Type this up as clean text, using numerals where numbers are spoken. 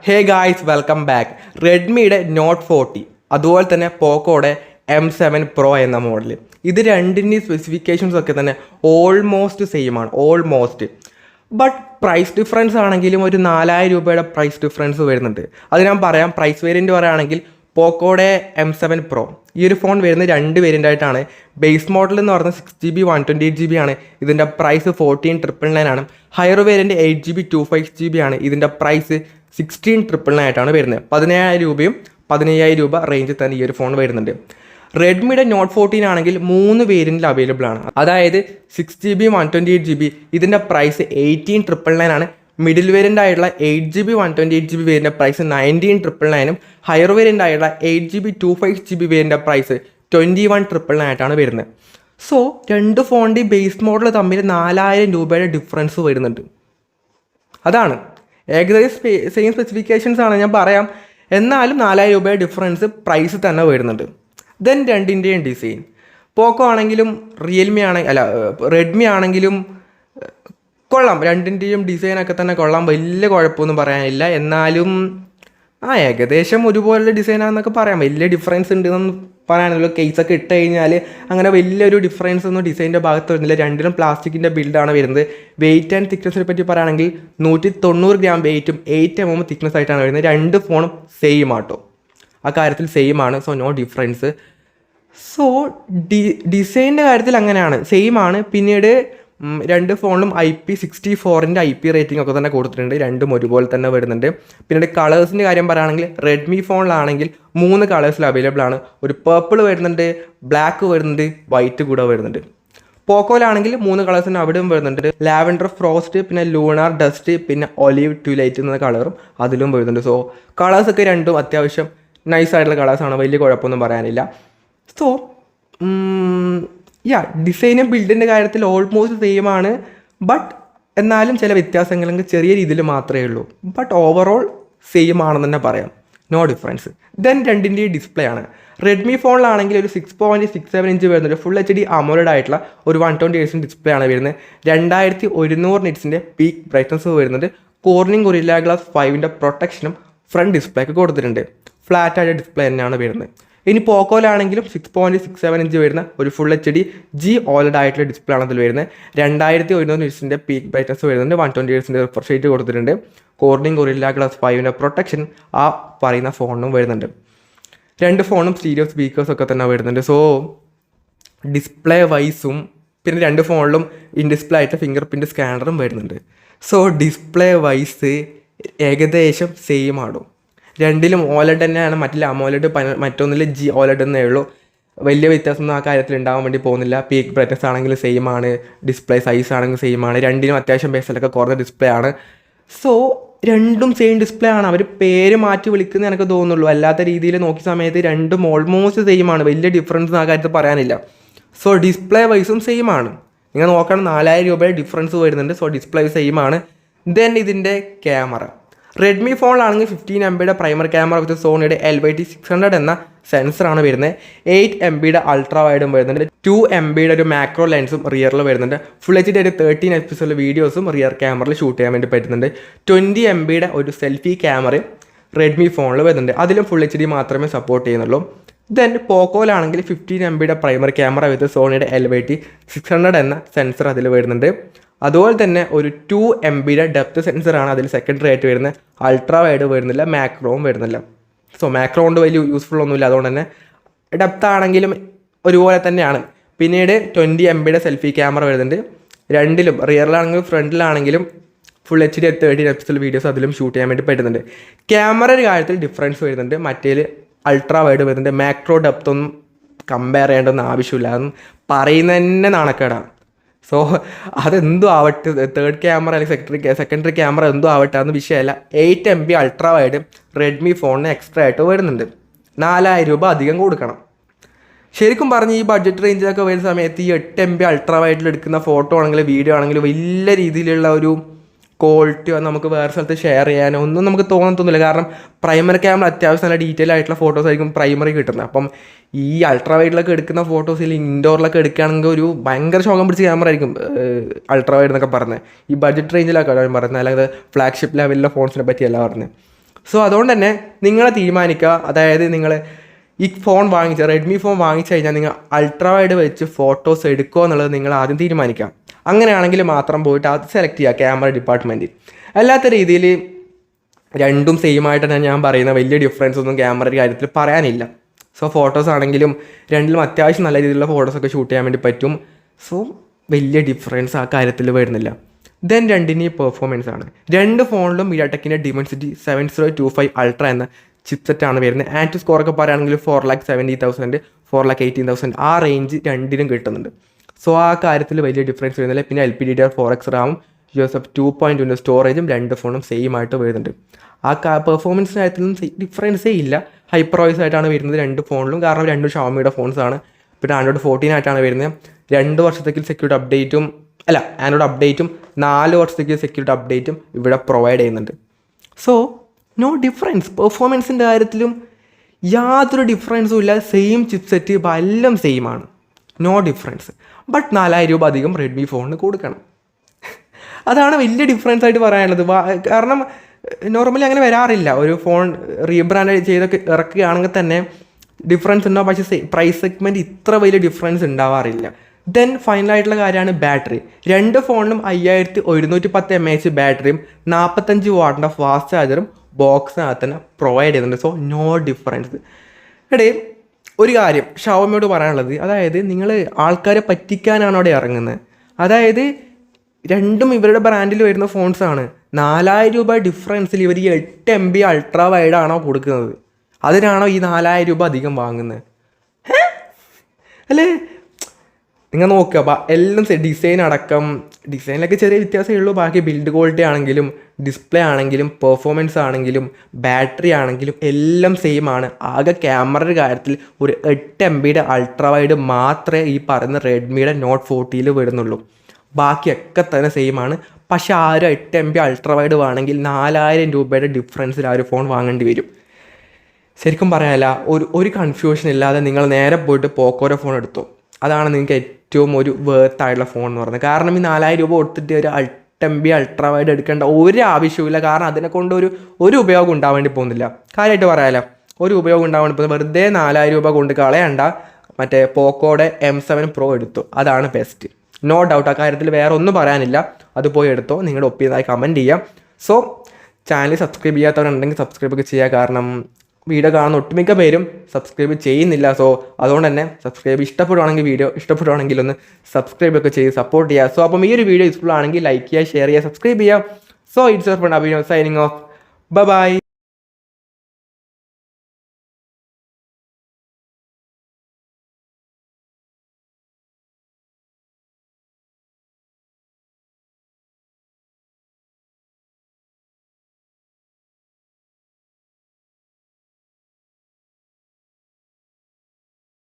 ഹേ guys welcome back. റെഡ്മിയുടെ note 40 അതുപോലെ തന്നെ പോക്കോയുടെ M7 Pro എന്ന മോഡൽ, ഇത് രണ്ടിൻ്റെയും സ്പെസിഫിക്കേഷൻസ് ഒക്കെ തന്നെ ഓൾമോസ്റ്റ് സെയിം ആണ്. ബട്ട് പ്രൈസ് ഡിഫറൻസ് ആണെങ്കിലും ഒരു 4000 രൂപയുടെ പ്രൈസ് ഡിഫറൻസ് വരുന്നുണ്ട്. അത് ഞാൻ പറയാം. പ്രൈസ് വേരിയൻറ്റ് പറയുകയാണെങ്കിൽ പോക്കോയുടെ M7 Pro ഈ ഒരു ഫോൺ വരുന്നത് രണ്ട് വേരിയൻ്റ് ആയിട്ടാണ്. ബേസ് മോഡൽ എന്ന് പറഞ്ഞാൽ 6GB 128GB ആണ്. ഇതിൻ്റെ പ്രൈസ് 14,999 ആണ്. ഹയർ വേരിയൻറ്റ് 8GB 256GB ആണ്. ഇതിൻ്റെ പ്രൈസ് 16,999 ആയിട്ടാണ് വരുന്നത്. 17,000 രൂപയും 15,000 രൂപ റേഞ്ചിൽ തന്നെ ഈ ഒരു ഫോൺ വരുന്നുണ്ട്. റെഡ്മിയുടെ നോട്ട് 14 ആണെങ്കിൽ 3 വേരിയൻറ്റിൽ അവൈലബിൾ ആണ്. അതായത് 6GB 128GB ഇതിൻ്റെ പ്രൈസ് 18,999 ആണ്. മിഡിൽ വേരിയൻ്റ് ആയിട്ടുള്ള 8GB 128GB വേരിയൻ്റെ price 19,999 higher variant ആയിട്ടുള്ള 8GB 256GB വേരിയൻ്റെ പ്രൈസ് 21,999 ആയിട്ടാണ് വരുന്നത്. സോ രണ്ട് ഫോണിൻ്റെ ബേസ് മോഡൽ തമ്മിൽ 4,000 രൂപയുടെ ഡിഫറൻസ് വരുന്നുണ്ട്. അതാണ് ഏകദേശം സെയിം സ്പെസിഫിക്കേഷൻസ് ആണ് ഞാൻ പറയാം. എന്നാലും 4,000 രൂപയുടെ ഡിഫറൻസ് പ്രൈസ് തന്നെ വരുന്നുണ്ട്. ദെൻ രണ്ടിൻ്റെയും ഡിസൈൻ, പോക്കോ ആണെങ്കിലും റെഡ്മി ആണെങ്കിലും കൊള്ളാം. രണ്ടിൻ്റെയും ഡിസൈനൊക്കെ തന്നെ കൊള്ളാം. വലിയ കുഴപ്പമൊന്നും പറയാനില്ല. എന്നാലും ഏകദേശം ഒരുപോലുള്ള ഡിസൈനാണെന്നൊക്കെ പറയാം. വലിയ ഡിഫറൻസ് ഉണ്ടെന്നൊന്നും പറയാനല്ലോ. കേസൊക്കെ ഇട്ട് കഴിഞ്ഞാൽ അങ്ങനെ വലിയൊരു ഡിഫറൻസ് ഒന്നും ഡിസൈനിൻ്റെ ഭാഗത്ത് വരുന്നില്ല. രണ്ടിലും പ്ലാസ്റ്റിക്കിൻ്റെ ബിൽഡാണ് വരുന്നത്. വെയിറ്റ് ആൻഡ് തിക്നെസ്സിനെ പറ്റി പറയുകയാണെങ്കിൽ 190 ഗ്രാം വെയിറ്റും 8 mm തിക്നെസ് ആയിട്ടാണ് വരുന്നത്. രണ്ട് ഫോണും സെയിം ആട്ടോ, ആ കാര്യത്തിൽ സെയിം ആണ്. So no difference. സോ ഡിസൈനിൻ്റെ കാര്യത്തിൽ അങ്ങനെയാണ്, സെയിം ആണ്. പിന്നീട് രണ്ട് ഫോണിലും IP64 IP റേറ്റിംഗ് ഒക്കെ തന്നെ കൊടുത്തിട്ടുണ്ട്. രണ്ടും ഒരുപോലെ തന്നെ വരുന്നുണ്ട്. പിന്നീട് കളേഴ്സിൻ്റെ കാര്യം പറയുകയാണെങ്കിൽ റെഡ്മി ഫോണിലാണെങ്കിൽ 3 കളേഴ്സിൽ അവൈലബിൾ ആണ്. ഒരു പേർപ്പിൾ വരുന്നുണ്ട്, ബ്ലാക്ക് വരുന്നുണ്ട്, വൈറ്റ് കൂടെ വരുന്നുണ്ട്. പോക്കോയിലാണെങ്കിൽ 3 കളേഴ്സിന് അവിടെയും വരുന്നുണ്ട്. ലാവൻഡർ ഫ്രോസ്റ്റ്, പിന്നെ ലൂണാർ ഡസ്റ്റ്, പിന്നെ ഒലീവ് ട്വിലൈറ്റ് എന്ന കളറും അതിലും വരുന്നുണ്ട്. സോ കളേഴ്സൊക്കെ രണ്ടും അത്യാവശ്യം നൈസായിട്ടുള്ള കളേഴ്സാണ്, വലിയ കുഴപ്പമൊന്നും പറയാനില്ല. സോ ഡിസൈനും ബിൽഡിൻ്റെ കാര്യത്തിൽ ഓൾമോസ്റ്റ് സെയിം ആണ്. ബട്ട് എന്നാലും ചില വ്യത്യാസങ്ങളെങ്കിൽ ചെറിയ രീതിയിൽ മാത്രമേ ഉള്ളൂ. ബട്ട് ഓവറോൾ സെയിം ആണെന്ന് തന്നെ പറയാം, നോ ഡിഫറൻസ്. ദെൻ രണ്ടിൻ്റെ ഡിസ്പ്ലേ ആണ്. റെഡ്മി ഫോണിലാണെങ്കിൽ ഒരു 6.67 ഇഞ്ച് വരുന്നത് ഫുൾ HD AMOLED ആയിട്ടുള്ള ഒരു 120Hz ഡിസ്പ്ലേ ആണ് വരുന്നത്. 2100 നിറ്റ്സിൻ്റെ പീക്ക് ബ്രൈറ്റ്നസ് വരുന്നുണ്ട്. കോർണിംഗ് ഗൊറില്ല ഗ്ലാസ് 5ൻ്റെ പ്രൊട്ടക്ഷനും ഫ്രണ്ട് ഡിസ്പ്ലേക്ക് കൊടുത്തിട്ടുണ്ട്. ഫ്ലാറ്റ് ആയ ഡിസ്പ്ലേ തന്നെയാണ് വരുന്നത്. ഇനി പോക്കോയിലാണെങ്കിലും 6.67 ഇഞ്ച് വരുന്ന ഒരു ഫുൾ HD OLED ആയിട്ടുള്ള ഡിസ്പ്ലേ ആണ് അതിൽ വരുന്നത്. 2100 നിറ്റ്സിൻ്റെ പീക്ക് ബ്രൈറ്റ്നസ് വരുന്നുണ്ട്. 120Hz റിഫ്രഷ് റേറ്റ് കൊടുത്തിട്ടുണ്ട്. കോർണിംഗ് ഗൊറില്ല ഗ്ലാസ് 5ൻ്റെ പ്രൊട്ടക്ഷൻ ആ പറയുന്ന ഫോണിനും വരുന്നുണ്ട്. രണ്ട് ഫോണും സ്റ്റീരിയോ സ്പീക്കേഴ്സ് ഒക്കെ തന്നെ വരുന്നുണ്ട്. സോ ഡിസ്പ്ലേ വൈസും പിന്നെ രണ്ട് ഫോണിലും ഇൻ ഡിസ്പ്ലേ ആയിട്ട് ഫിംഗർ പ്രിൻറ്റ് സ്കാനറും വരുന്നുണ്ട്. സോ ഡിസ്പ്ലേ വൈസ് ഏകദേശം സെയിം ആണോ. രണ്ടിലും OLED തന്നെയാണ്. മറ്റില്ല AMOLED, മറ്റൊന്നിൽ OLED എന്നേ ഉള്ളൂ. വലിയ വ്യത്യാസമൊന്നും ആ കാര്യത്തിൽ ഉണ്ടാവാൻ വേണ്ടി പോകുന്നില്ല. പീക്ക് ബ്രൈറ്റ്നസ് ആണെങ്കിലും സെയിം ആണ്, ഡിസ്പ്ലേ സൈസ് ആണെങ്കിലും സെയിം ആണ്. രണ്ടിനും അത്യാവശ്യം ബേസിലൊക്കെ കുറഞ്ഞ ഡിസ്പ്ലേ ആണ്. സോ രണ്ടും സെയിം ഡിസ്പ്ലേ ആണ്. അവർ പേര് മാറ്റി വിളിക്കുന്നത് എനിക്ക് തോന്നുള്ളൂ. അല്ലാത്ത രീതിയിൽ നോക്കിയ സമയത്ത് രണ്ടും ഓൾമോസ്റ്റ് സെയിം ആണ്. വലിയ ഡിഫറൻസ് ആ കാര്യത്തിൽ പറയാനില്ല. സോ ഡിസ്പ്ലേ വൈസും സെയിം ആണ്. നിങ്ങൾ നോക്കണം, 4,000 രൂപയുടെ ഡിഫറൻസ് വരുന്നുണ്ട്. സോ ഡിസ്പ്ലേ സെയിം ആണ്. ദെൻ ഇതിൻ്റെ ക്യാമറ, റെഡ്മി ഫോണിലാണെങ്കിൽ 15 MB പ്രൈമറി ക്യാമറ വിത്ത് സോണിയുടെ LYT600 എന്ന സെൻസറാണ് വരുന്നത്. 8 MB അൾട്രാ വൈഡും വരുന്നുണ്ട്. 2 MB ഒരു മാക്രോ ലെൻസും റിയറിൽ വരുന്നുണ്ട്. ഫുൾ HD ഒരു 13 FPS വീഡിയോസും റിയർ ക്യാമറയിൽ ഷൂട്ട് ചെയ്യാൻ വേണ്ടി പറ്റുന്നുണ്ട്. 20 MB ഒരു സെൽഫി ക്യാമറയും റെഡ്മി ഫോണിൽ വരുന്നുണ്ട്. അതിലും ഫുൾ HD മാത്രമേ സപ്പോർട്ട് ചെയ്യുന്നുള്ളൂ. ദെൻ പോക്കോയിലാണെങ്കിൽ 15 MB പ്രൈമറി ക്യാമറ വിത്ത് സോണിയുടെ LYT600 എന്ന സെൻസർ അതിൽ വരുന്നുണ്ട്. അതുപോലെ തന്നെ ഒരു 2 MB ഡെപ്ത് സെൻസറാണ് അതിൽ സെക്കൻഡറി ആയിട്ട് വരുന്നത്. അൾട്രാ വൈഡ് വരുന്നില്ല, മാക്രോവും വരുന്നില്ല. സോ മാക്രോ കൊണ്ട് വലിയ യൂസ്ഫുൾ ഒന്നുമില്ല. അതുകൊണ്ട് തന്നെ ഡെപ്ത് ആണെങ്കിലും ഒരുപോലെ തന്നെയാണ്. പിന്നീട് 20 MB സെൽഫി ക്യാമറ വരുന്നുണ്ട്. രണ്ടിലും റിയറിലാണെങ്കിലും ഫ്രണ്ടിലാണെങ്കിലും ഫുൾ HD 13 FPS വീഡിയോസ് അതിലും ഷൂട്ട് ചെയ്യാൻ വേണ്ടി പറ്റുന്നുണ്ട്. ക്യാമറയുടെ കാര്യത്തിൽ ഡിഫറൻസ് വരുന്നുണ്ട്. മറ്റേൽ അൾട്രാ വൈഡ് വരുന്നുണ്ട്. മാക്രോ ഡെപ്ത് ഒന്നും കമ്പയർ ചെയ്യേണ്ടതൊന്നും ആവശ്യമില്ല. അതൊന്നും പറയുന്നത് തന്നെ നാണക്കേടാണ്. സോ അതെന്തോ ആവട്ടെ, തേർഡ് ക്യാമറ അല്ലെങ്കിൽ സെക്കൻഡറി ക്യാമറ എന്തോ ആവട്ടെ, അതൊന്നും വിഷയമല്ല. 8 MB അൾട്രാ വൈഡ് റെഡ്മി ഫോണിന് എക്സ്ട്രാ ആയിട്ട് വരുന്നുണ്ട്. 4,000 രൂപ അധികം കൊടുക്കണം. ശരിക്കും പറഞ്ഞ് ഈ ബഡ്ജറ്റ് റേഞ്ചിലൊക്കെ വരുന്ന സമയത്ത് ഈ 8 MB അൾട്രാ വൈഡിൽ എടുക്കുന്ന ഫോട്ടോ ആണെങ്കിലും വീഡിയോ ആണെങ്കിലും വലിയ രീതിയിലുള്ള ഒരു ക്വാളിറ്റി നമുക്ക് വേറെ സ്ഥലത്ത് ഷെയർ ചെയ്യാനോ ഒന്നും നമുക്ക് തോന്നത്തൊന്നുമില്ല. കാരണം പ്രൈമറി ക്യാമറ അത്യാവശ്യം നല്ല ഡീറ്റെയിൽ ആയിട്ടുള്ള ഫോട്ടോസ് ആയിരിക്കും പ്രൈമറി കിട്ടുന്നത്. അപ്പം ഈ അൾട്രാ വൈഡിലൊക്കെ എടുക്കുന്ന ഫോട്ടോസിൽ ഇൻഡോറിലൊക്കെ എടുക്കുകയാണെങ്കിൽ ഒരു ഭയങ്കര ശോകം പിടിച്ച ക്യാമറ ആയിരിക്കും അൾട്രാ വൈഡ് എന്നൊക്കെ പറഞ്ഞത്. ഈ ബഡ്ജറ്റ് റേഞ്ചിലൊക്കെ പറയുന്നത്, അല്ലാതെ ഫ്ലാഗ്ഷിപ്പ് ലെവലിലെ ഫോൺസിനെ പറ്റിയല്ല പറഞ്ഞത്. സോ അതുകൊണ്ട് തന്നെ നിങ്ങൾ തീരുമാനിക്കുക, അതായത് നിങ്ങൾ ഈ ഫോൺ വാങ്ങിച്ച റെഡ്മി ഫോൺ വാങ്ങിച്ചു കഴിഞ്ഞാൽ നിങ്ങൾ അൾട്രാ വൈഡ് വെച്ച് ഫോട്ടോസ് എടുക്കുമോ എന്നുള്ളത് നിങ്ങൾ ആദ്യം തീരുമാനിക്കാം. അങ്ങനെയാണെങ്കിൽ മാത്രം പോയിട്ട് അത് സെലക്ട് ചെയ്യുക ക്യാമറ ഡിപ്പാർട്ട്മെൻറ്റിൽ. അല്ലാത്ത രീതിയിൽ രണ്ടും സെയിം ആയിട്ട് തന്നെ ഞാൻ പറയുന്ന വലിയ ഡിഫറൻസ് ഒന്നും ക്യാമറയുടെ കാര്യത്തിൽ പറയാനില്ല. സോ ഫോട്ടോസ് ആണെങ്കിലും രണ്ടിലും അത്യാവശ്യം നല്ല രീതിയിലുള്ള ഫോട്ടോസൊക്കെ ഷൂട്ട് ചെയ്യാൻ വേണ്ടി പറ്റും. സോ വലിയ ഡിഫറൻസ് ആ കാര്യത്തിൽ വരുന്നില്ല. ദെൻ രണ്ടിൻ്റെയും പെർഫോമൻസ് ആണ്. രണ്ട് ഫോണിലും MediaTekൻ്റെ Dimensity 7025 Ultra എന്ന ചിപ്സെറ്റാണ് വരുന്നത്. ആൻഡ് സ്കോറൊക്കെ പറയുകയാണെങ്കിൽ 4,70,000 4,18,000 ആ റേഞ്ച് രണ്ടിനും കിട്ടുന്നുണ്ട്. സോ ആ കാര്യത്തിൽ വലിയ ഡിഫറൻസ് വരുന്നില്ല. പിന്നെ LPDDR4X റാമും USF 2.2 സ്റ്റോറേജും രണ്ട് ഫോണും സെയിം ആയിട്ട് വരുന്നുണ്ട്. ആ പെർഫോമൻസ് കാര്യത്തിലും ഡിഫറൻസേ ഇല്ല. ഹൈപ്പർ വോയിസ് ആയിട്ടാണ് വരുന്നത് രണ്ട് ഫോണിലും, കാരണം രണ്ടും ഷവോമിയുടെ ഫോൺസാണ്. പിന്നെ ആൻഡ്രോയിഡ് 14 ആയിട്ടാണ് വരുന്നത്. 2 വർഷത്തേക്ക് സെക്യൂരിറ്റി അപ്ഡേറ്റും ആൻഡ്രോയിഡ് അപ്ഡേറ്റും 4 വർഷത്തേക്ക് സെക്യൂരിറ്റി അപ്ഡേറ്റും ഇവിടെ പ്രൊവൈഡ് ചെയ്യുന്നുണ്ട്. So no difference. പെർഫോമൻസിൻ്റെ കാര്യത്തിലും യാതൊരു ഡിഫറൻസും ഇല്ല. സെയിം ചിപ്സെറ്റ് എല്ലാം സെയിം ആണ്. No difference. ബട്ട് 4,000 രൂപ അധികം റെഡ്മി ഫോണിന് കൊടുക്കണം. അതാണ് വലിയ ഡിഫറൻസ് ആയിട്ട് പറയാനുള്ളത്. കാരണം നോർമലി അങ്ങനെ വരാറില്ല. ഒരു ഫോൺ റീബ്രാൻഡ് ചെയ്തൊക്കെ ഇറക്കുകയാണെങ്കിൽ തന്നെ ഡിഫറൻസ് ഉണ്ടാവും, പക്ഷേ പ്രൈസ് സെഗ്മെൻറ്റ് ഇത്ര വലിയ ഡിഫറൻസ് ഉണ്ടാവാറില്ല. ദെൻ ഫൈനലായിട്ടുള്ള കാര്യമാണ് ബാറ്ററി. രണ്ട് ഫോണിലും 5110 mAh ബാറ്ററിയും 45 വാട്ടിൻ്റെ ഫാസ്റ്റ് ചാർജറും ബോക്സിനകത്ത് തന്നെ പ്രൊവൈഡ് ചെയ്യുന്നുണ്ട്. So no difference. ഒരു കാര്യം ഷവോമിയോട് പറയാനുള്ളത്, അതായത് നിങ്ങൾ ആൾക്കാരെ പറ്റിക്കാനാണ് അവിടെ ഇറങ്ങുന്നത്. അതായത് രണ്ടും ഇവരുടെ ബ്രാൻഡിൽ വരുന്ന ഫോൺസാണ്. 4,000 രൂപ ഡിഫറൻസിൽ ഇവർ ഈ 8 MB അൾട്രാ വൈഡാണോ കൊടുക്കുന്നത്? അതിനാണോ ഈ 4,000 രൂപ അധികം വാങ്ങുന്നത്? അല്ലേ? നിങ്ങൾ നോക്കുക, എല്ലാം ഡിസൈൻ അടക്കം ഡിസൈനിലൊക്കെ ചെറിയ വ്യത്യാസമേ ഉള്ളൂ. ബാക്കി ബിൽഡ് ക്വാളിറ്റി ആണെങ്കിലും ഡിസ്പ്ലേ ആണെങ്കിലും പെർഫോമൻസ് ആണെങ്കിലും ബാറ്ററി ആണെങ്കിലും എല്ലാം സെയിം ആണ്. ആകെ ക്യാമറയുടെ കാര്യത്തിൽ ഒരു 8 MB അൾട്രാ വൈഡ് മാത്രമേ ഈ പറയുന്ന റെഡ്മിയുടെ Note 40 വരുന്നുള്ളൂ. ബാക്കിയൊക്കെ തന്നെ സെയിം ആണ്. പക്ഷേ ആ ഒരു 8 MB അൾട്രാ വൈഡ് വേണമെങ്കിൽ 4,000 രൂപയുടെ ഡിഫറൻസിൽ ആ ഒരു ഫോൺ വാങ്ങേണ്ടി വരും. ശരിക്കും പറയാനല്ല, ഒരു കൺഫ്യൂഷൻ ഇല്ലാതെ നിങ്ങൾ നേരെ പോയിട്ട് പോക്കോയുടെ ഫോൺ എടുത്തു. അതാണ് നിങ്ങൾക്ക് ഏറ്റവും ഒരു വേർത്ത് ആയിട്ടുള്ള ഫോൺ എന്ന് പറയുന്നത്. കാരണം ഈ 4,000 രൂപ കൊടുത്തിട്ട് ഒരു 8 MB അൾട്രാ വൈഡ് എടുക്കേണ്ട ഒരു ആവശ്യമില്ല. കാരണം അതിനെ കൊണ്ട് ഒരു ഉപയോഗം ഉണ്ടാവേണ്ടി പോകുന്നില്ല. കാര്യമായിട്ട് പറയാമല്ലോ, ഒരു ഉപയോഗം ഉണ്ടാവേണ്ടി പോകുന്നത്. വെറുതെ 4,000 രൂപ കൊണ്ട് കളയണ്ട. മറ്റേ പോക്കോയുടെ M7 Pro എടുത്തു, അതാണ് ബെസ്റ്റ്. No doubt. ആ കാര്യത്തിൽ വേറെ ഒന്നും പറയാനില്ല. അത് പോയി എടുത്തോ. നിങ്ങളുടെ ഒപ്പീനിയനായി കമൻറ്റ് ചെയ്യാം. സോ ചാനൽ സബ്സ്ക്രൈബ് ചെയ്യാത്തവരുണ്ടെങ്കിൽ സബ്സ്ക്രൈബ് ഒക്കെ ചെയ്യുക. കാരണം വീഡിയോ കാണുന്ന ഒട്ടുമിക്ക പേരും സബ്സ്ക്രൈബ് ചെയ്യുന്നില്ല. സോ അതുകൊണ്ട് തന്നെ വീഡിയോ ഇഷ്ടപ്പെടുവാണെങ്കിൽ ഒന്ന് സബ്സ്ക്രൈബ് ഒക്കെ ചെയ്ത് സപ്പോർട്ട് ചെയ്യുക. സോ അപ്പം ഈ ഒരു വീഡിയോ യൂസ്ഫുൾ ആണെങ്കിൽ ലൈക്ക് ചെയ്യുക, ഷെയർ ചെയ്യുക, സബ്സ്ക്രൈബ് ചെയ്യുക. So it's your friend Abhinav signing off. By.